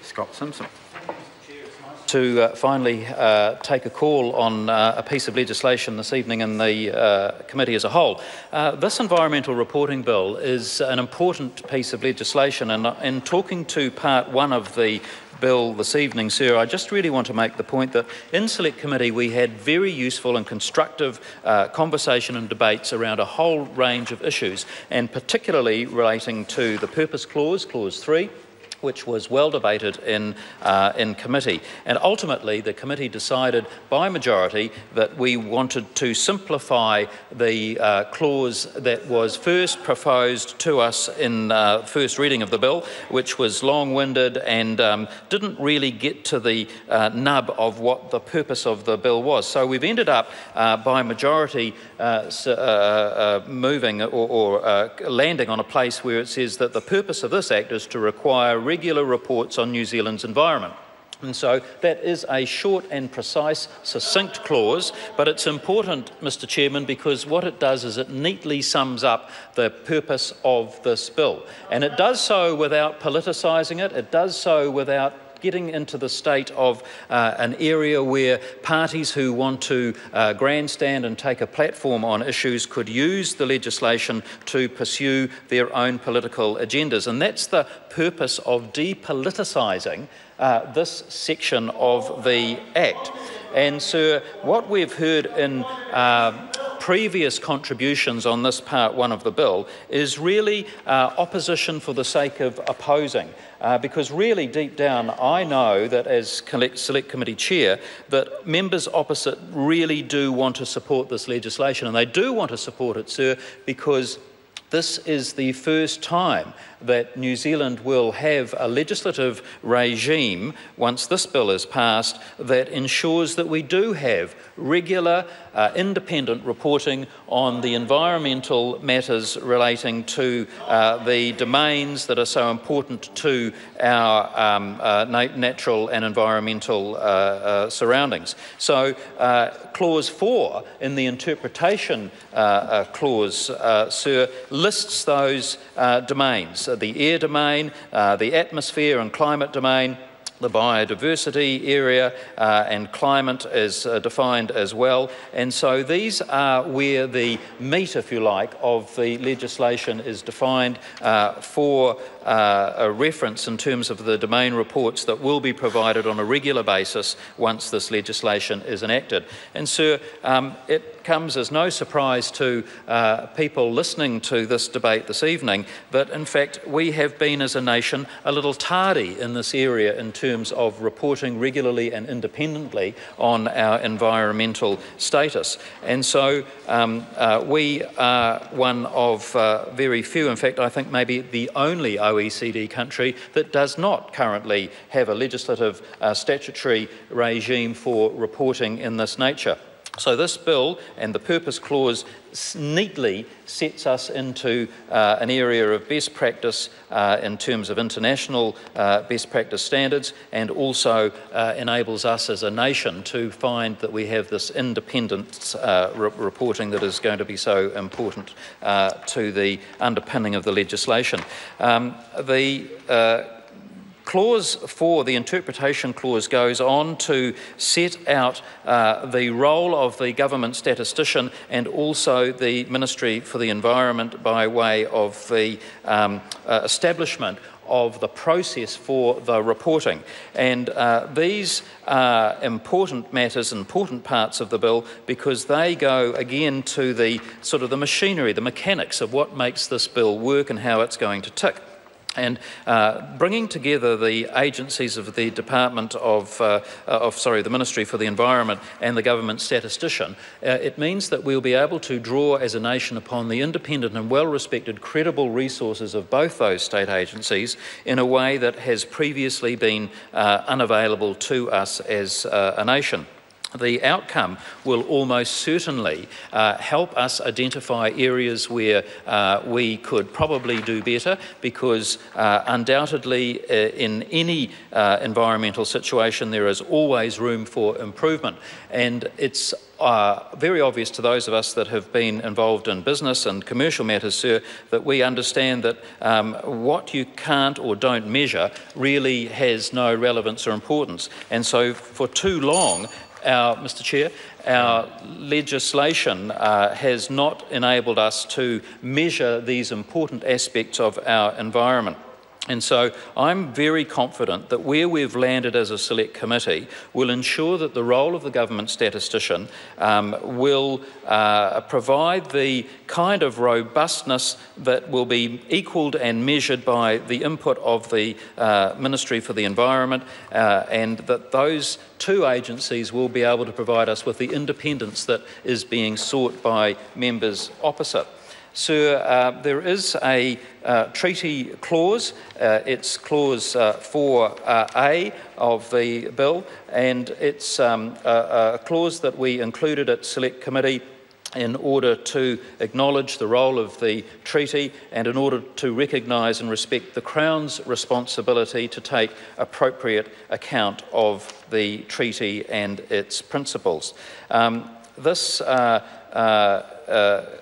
Scott Simpson. To finally take a call on a piece of legislation this evening in the committee as a whole. This environmental reporting bill is an important piece of legislation, and in talking to part one of the bill this evening, sir, I just really want to make the point that in Select Committee we had very useful and constructive conversation and debates around a whole range of issues, and particularly relating to the Purpose Clause, Clause 3, which was well debated in committee. And ultimately, the committee decided by majority that we wanted to simplify the clause that was first proposed to us in first reading of the bill, which was long-winded and didn't really get to the nub of what the purpose of the bill was. So we've ended up by majority moving or landing on a place where it says that the purpose of this Act is to require regular reports on New Zealand's environment. And so that is a short and precise, succinct clause, but it's important, Mr Chairman, because what it does is it neatly sums up the purpose of this bill. And it does so without politicising it, it does so without getting into the state of an area where parties who want to grandstand and take a platform on issues could use the legislation to pursue their own political agendas. And that's the purpose of depoliticising this section of the Act. And, sir, what we've heard in previous contributions on this part one of the bill is really opposition for the sake of opposing. Because really deep down I know that as Select Committee Chair that members opposite really do want to support this legislation, and they do want to support it, sir, because this is the first time that New Zealand will have a legislative regime, once this bill is passed, that ensures that we do have regular, independent reporting on the environmental matters relating to the domains that are so important to our natural and environmental surroundings. So Clause 4 in the interpretation clause, sir, lists those domains. The air domain, the atmosphere and climate domain, the biodiversity area and climate is defined as well. And so these are where the meat, if you like, of the legislation is defined for a reference in terms of the domain reports that will be provided on a regular basis once this legislation is enacted. And, sir, it comes as no surprise to people listening to this debate this evening that, in fact, we have been as a nation a little tardy in this area in terms of reporting regularly and independently on our environmental status. And so we are one of very few, in fact, I think maybe the only OECD country that does not currently have a legislative statutory regime for reporting in this nature. So this bill and the Purpose Clause neatly sets us into an area of best practice in terms of international best practice standards, and also enables us as a nation to find that we have this independent reporting that is going to be so important to the underpinning of the legislation. Clause 4, the interpretation clause, goes on to set out the role of the government statistician and also the Ministry for the Environment by way of the establishment of the process for the reporting. And these are important matters, important parts of the bill, because they go again to the sort of the machinery, the mechanics of what makes this bill work and how it's going to tick. And bringing together the agencies of the Department the Ministry for the Environment and the government statistician, it means that we'll be able to draw as a nation upon the independent and well-respected credible resources of both those state agencies in a way that has previously been unavailable to us as a nation. the outcome will almost certainly help us identify areas where we could probably do better, because undoubtedly in any environmental situation there is always room for improvement. And it's very obvious to those of us that have been involved in business and commercial matters, sir, that we understand that what you can't or don't measure really has no relevance or importance. And so for too long, Mr. Chair, our legislation has not enabled us to measure these important aspects of our environment. And so I'm very confident that where we've landed as a select committee will ensure that the role of the government statistician will provide the kind of robustness that will be equalled and measured by the input of the Ministry for the Environment, and that those two agencies will be able to provide us with the independence that is being sought by members opposite. Sir, there is a treaty clause, it's clause 4A of the bill, and it's a clause that we included at Select Committee in order to acknowledge the role of the treaty and in order to recognise and respect the Crown's responsibility to take appropriate account of the treaty and its principles. This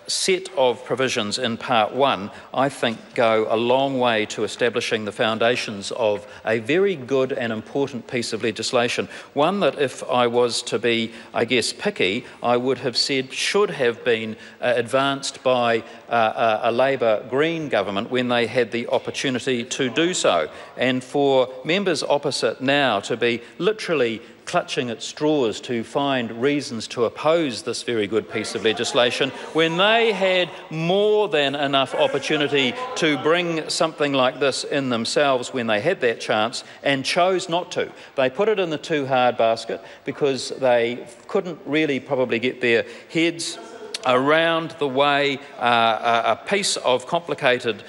set of provisions in Part 1, I think, go a long way to establishing the foundations of a very good and important piece of legislation. One that, if I was to be, I guess, picky, I would have said should have been advanced by a Labour Green government when they had the opportunity to do so. And for members opposite now to be literally clutching at straws to find reasons to oppose this very good piece of legislation when they had more than enough opportunity to bring something like this in themselves when they had that chance and chose not to. They put it in the too hard basket because they couldn't really probably get their heads around the way a piece of complicated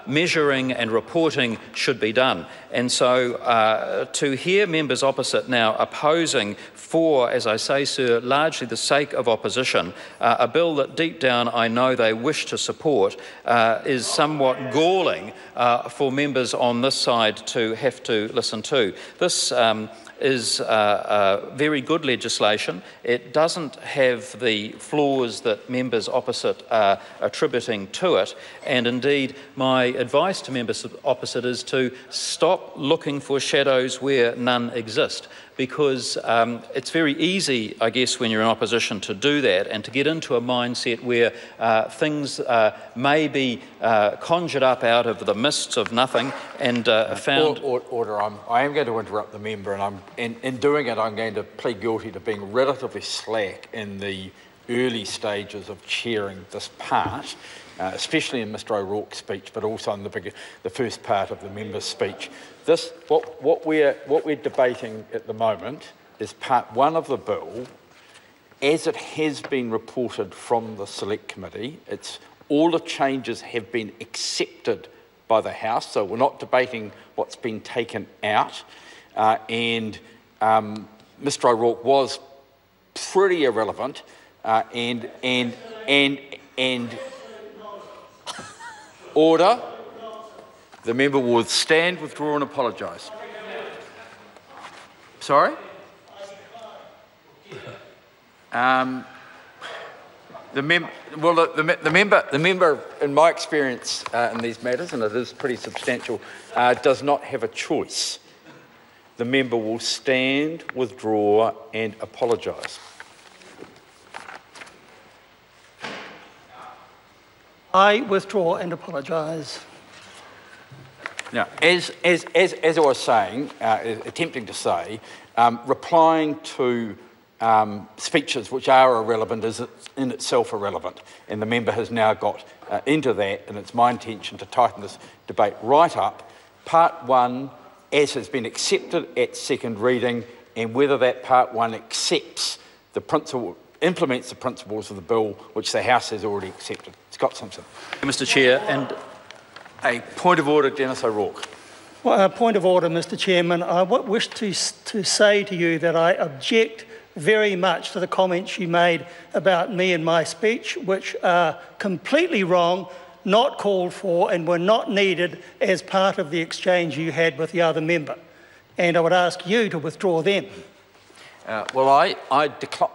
measuring and reporting should be done. And so to hear members opposite now opposing for, as I say, sir, largely the sake of opposition, a bill that deep down I know they wish to support is somewhat galling for members on this side to have to listen to. This is very good legislation. It doesn't have the flaws that members opposite are attributing to it, and indeed my advice to members opposite is to stop looking for shadows where none exist, because it's very easy, I guess, when you're in opposition to do that and to get into a mindset where things may be conjured up out of the mists of nothing and found... Order, I am going to interrupt the member, and in doing it I'm going to plead guilty to being relatively slack in the early stages of chairing this part, especially in Mr O'Rourke's speech, but also in the first part of the member's speech. What we're debating at the moment is Part 1 of the bill, as it has been reported from the Select Committee. All the changes have been accepted by the House, so we're not debating what's been taken out. And Mr O'Rourke was pretty irrelevant, and order. The member will stand, withdraw and apologise. Sorry? The member, in my experience in these matters, and it is pretty substantial, does not have a choice. The member will stand, withdraw and apologise. I withdraw and apologise. Now, as I was saying, attempting to say, replying to speeches which are irrelevant is in itself irrelevant, and the member has now got into that, and it's my intention to tighten this debate right up. Part 1, as has been accepted at second reading, and whether that Part 1 accepts the principle, implements the principles of the bill which the House has already accepted. Scott Simpson. Mr Chair, and a point of order, Dennis O'Rourke. Well, a point of order, Mr Chairman. I wish to say to you that I object very much to the comments you made about me and my speech, which are completely wrong, not called for, and were not needed as part of the exchange you had with the other member. And I would ask you to withdraw them. Well, I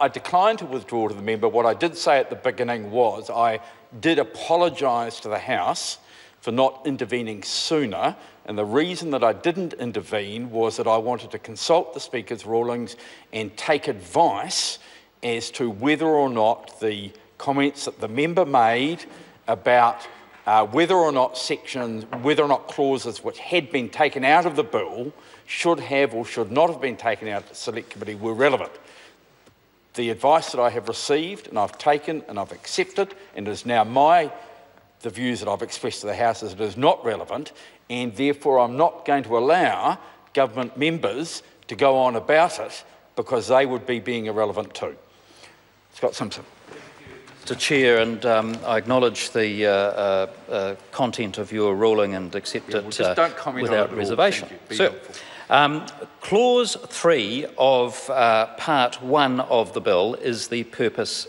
declined to withdraw to the member. What I did say at the beginning was I did apologise to the House for not intervening sooner, and the reason that I didn't intervene was that I wanted to consult the Speaker's rulings and take advice as to whether or not the comments that the member made about whether or not clauses which had been taken out of the bill should have or should not have been taken out of the Select Committee were relevant. The advice that I have received and I've taken and I've accepted, and it is now the views that I've expressed to the House, is it is not relevant, and therefore I'm not going to allow government members to go on about it because they would be being irrelevant too. Scott Simpson. Mr. Chair, and I acknowledge the content of your ruling and accept it just don't comment without on it reservation. So, Clause 3 of Part 1 of the bill is the purpose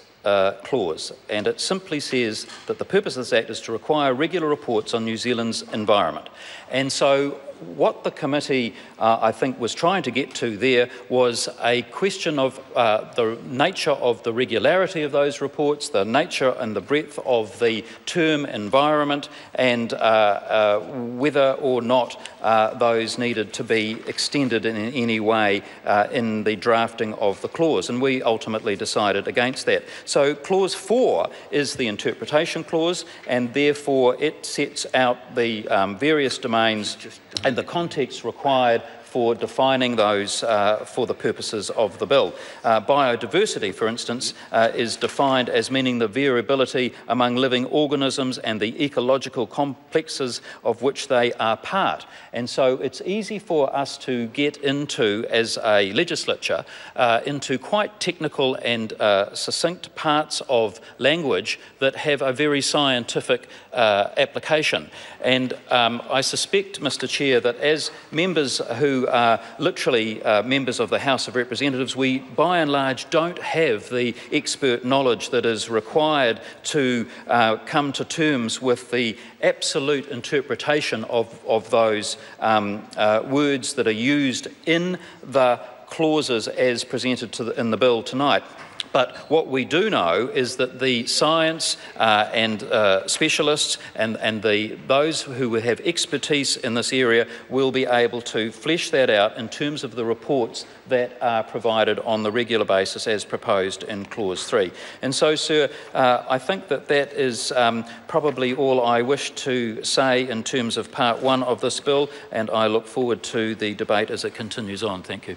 clause, and it simply says that the purpose of this Act is to require regular reports on New Zealand's environment. And so what the committee, I think, was trying to get to there was a question of the nature of the regularity of those reports, the nature and the breadth of the term environment, and whether or not those needed to be extended in any way in the drafting of the clause. And we ultimately decided against that. So Clause 4 is the interpretation clause, and therefore it sets out the various domains and the context required for defining those for the purposes of the bill. Biodiversity, for instance, is defined as meaning the variability among living organisms and the ecological complexes of which they are part. And so it's easy for us to get into, as a legislature, into quite technical and succinct parts of language that have a very scientific application. And I suspect, Mr. Chair, that as members who are literally members of the House of Representatives, we by and large don't have the expert knowledge that is required to come to terms with the absolute interpretation of those words that are used in the clauses as presented in the bill tonight. But what we do know is that the science and specialists and those who have expertise in this area will be able to flesh that out in terms of the reports that are provided on the regular basis as proposed in Clause 3. And so, sir, I think that that is probably all I wish to say in terms of Part 1 of this bill, and I look forward to the debate as it continues on. Thank you.